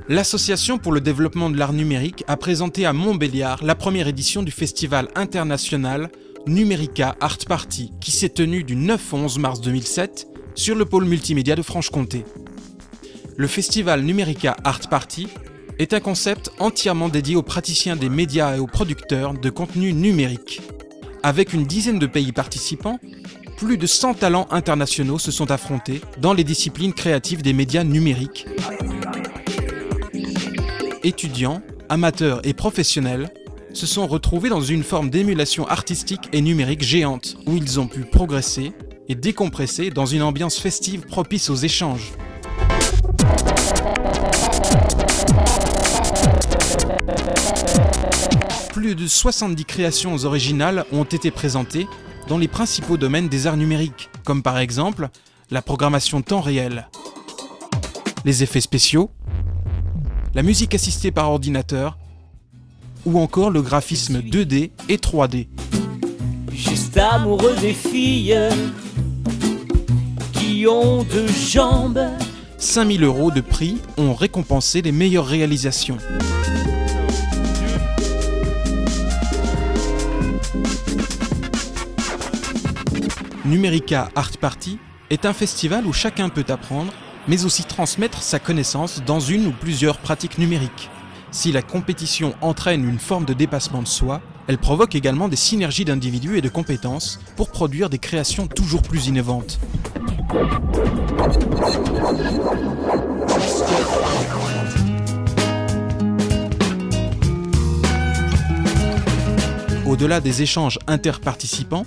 L'Association pour le développement de l'art numérique a présenté à Montbéliard la première édition du festival international Numérica Art Party, qui s'est tenu du 9 au 11 mars 2007 sur le pôle multimédia de Franche-Comté. Le festival Numérica Art Party est un concept entièrement dédié aux praticiens des médias et aux producteurs de contenu numérique. Avec une dizaine de pays participants, plus de 100 talents internationaux se sont affrontés dans les disciplines créatives des médias numériques. Étudiants, amateurs et professionnels se sont retrouvés dans une forme d'émulation artistique et numérique géante où ils ont pu progresser et décompresser dans une ambiance festive propice aux échanges. Plus de 70 créations originales ont été présentées dans les principaux domaines des arts numériques, comme par exemple la programmation temps réel, les effets spéciaux, la musique assistée par ordinateur, ou encore le graphisme 2D et 3D. Juste amoureux des filles qui ont deux jambes. 5 000 € de prix ont récompensé les meilleures réalisations. Numérica Art Party est un festival où chacun peut apprendre, mais aussi transmettre sa connaissance dans une ou plusieurs pratiques numériques. Si la compétition entraîne une forme de dépassement de soi, elle provoque également des synergies d'individus et de compétences pour produire des créations toujours plus innovantes. Au-delà des échanges interparticipants,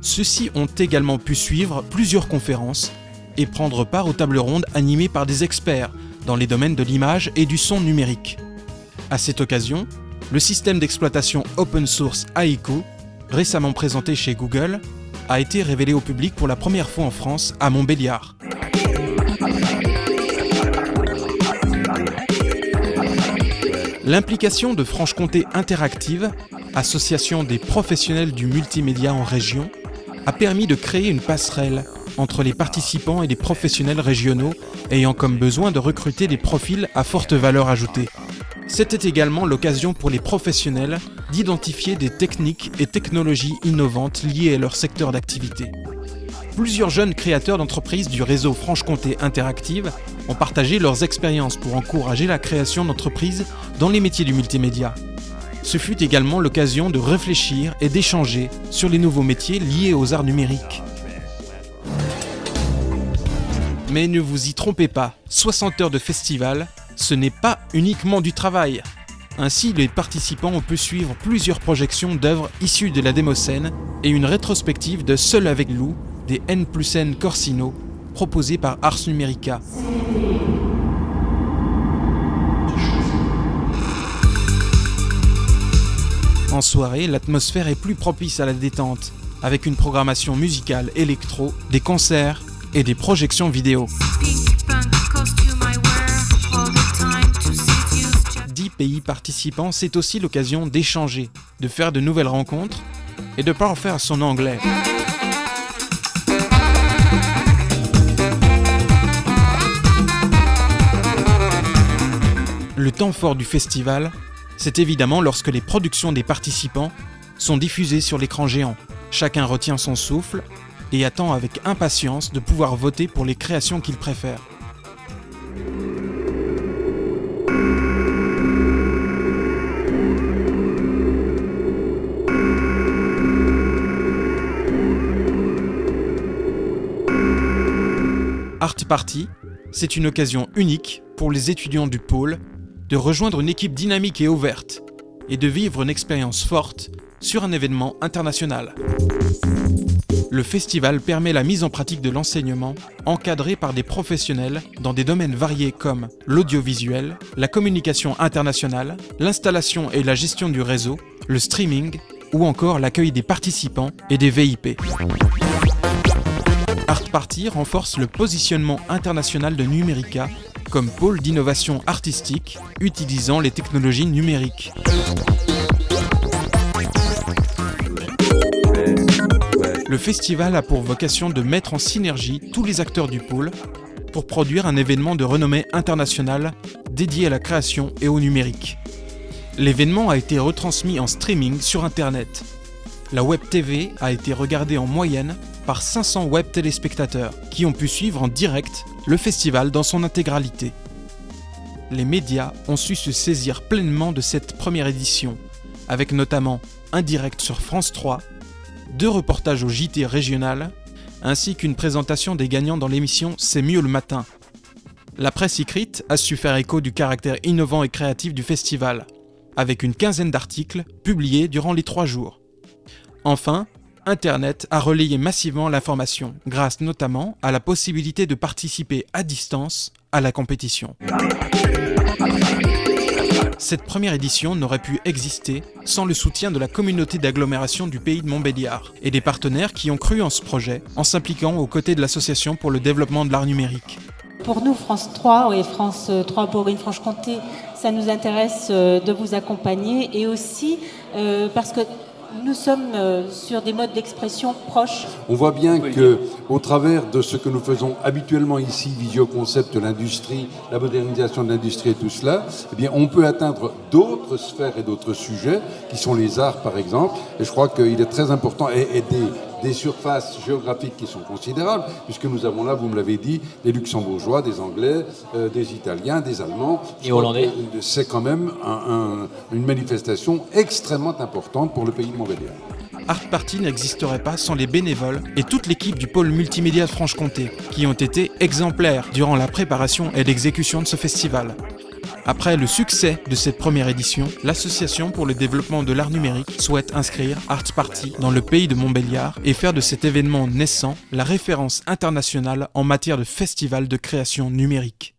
ceux-ci ont également pu suivre plusieurs conférences et prendre part aux tables rondes animées par des experts dans les domaines de l'image et du son numérique. À cette occasion, le système d'exploitation open source Aiko, récemment présenté chez Google, a été révélé au public pour la première fois en France à Montbéliard. L'implication de Franche-Comté Interactive, association des professionnels du multimédia en région, a permis de créer une passerelle entre les participants et les professionnels régionaux ayant comme besoin de recruter des profils à forte valeur ajoutée. C'était également l'occasion pour les professionnels d'identifier des techniques et technologies innovantes liées à leur secteur d'activité. Plusieurs jeunes créateurs d'entreprises du réseau Franche-Comté Interactive ont partagé leurs expériences pour encourager la création d'entreprises dans les métiers du multimédia. Ce fut également l'occasion de réfléchir et d'échanger sur les nouveaux métiers liés aux arts numériques. Mais ne vous y trompez pas, 60 heures de festival, ce n'est pas uniquement du travail. Ainsi, les participants ont pu suivre plusieurs projections d'œuvres issues de la démoscène et une rétrospective de Seul avec Lou, des N+N Corsino, proposée par Ars Numérica. En soirée, l'atmosphère est plus propice à la détente, avec une programmation musicale électro, des concerts et des projections vidéo. 10 pays participants, c'est aussi l'occasion d'échanger, de faire de nouvelles rencontres et de parfaire son anglais. Le temps fort du festival, c'est évidemment lorsque les productions des participants sont diffusées sur l'écran géant. Chacun retient son souffle et attend avec impatience de pouvoir voter pour les créations qu'il préfère. Art Party, c'est une occasion unique pour les étudiants du pôle de rejoindre une équipe dynamique et ouverte et de vivre une expérience forte sur un événement international. Le festival permet la mise en pratique de l'enseignement encadré par des professionnels dans des domaines variés comme l'audiovisuel, la communication internationale, l'installation et la gestion du réseau, le streaming ou encore l'accueil des participants et des VIP. Art Party renforce le positionnement international de Numérica comme pôle d'innovation artistique utilisant les technologies numériques. Le festival a pour vocation de mettre en synergie tous les acteurs du pôle pour produire un événement de renommée internationale dédié à la création et au numérique. L'événement a été retransmis en streaming sur Internet. La Web TV a été regardée en moyenne par 500 web téléspectateurs qui ont pu suivre en direct le festival dans son intégralité. Les médias ont su se saisir pleinement de cette première édition, avec notamment un direct sur France 3, 2 reportages au JT régional, ainsi qu'une présentation des gagnants dans l'émission C'est mieux le matin. La presse écrite a su faire écho du caractère innovant et créatif du festival, avec une quinzaine d'articles publiés durant les 3 jours. Enfin, Internet a relayé massivement l'information, grâce notamment à la possibilité de participer à distance à la compétition. Cette première édition n'aurait pu exister sans le soutien de la communauté d'agglomération du pays de Montbéliard et des partenaires qui ont cru en ce projet en s'impliquant aux côtés de l'association pour le développement de l'art numérique. Pour nous, France 3 et France 3 Bourgogne-Franche-Comté, ça nous intéresse de vous accompagner et aussi parce que nous sommes sur des modes d'expression proches. On voit bien qu'au travers de ce que nous faisons habituellement ici, Visioconcept, l'industrie, la modernisation de l'industrie et tout cela, eh bien, on peut atteindre d'autres sphères et d'autres sujets, qui sont les arts par exemple. Et je crois qu'il est très important, et des surfaces géographiques qui sont considérables, puisque nous avons là, vous me l'avez dit, des Luxembourgeois, des Anglais, des Italiens, des Allemands. Et Hollandais. C'est quand même une manifestation extrêmement importante pour le pays de Montbéliard. Art Party n'existerait pas sans les bénévoles et toute l'équipe du pôle multimédia de Franche-Comté, qui ont été exemplaires durant la préparation et l'exécution de ce festival. Après le succès de cette première édition, l'Association pour le développement de l'art numérique souhaite inscrire Art Party dans le pays de Montbéliard et faire de cet événement naissant la référence internationale en matière de festival de création numérique.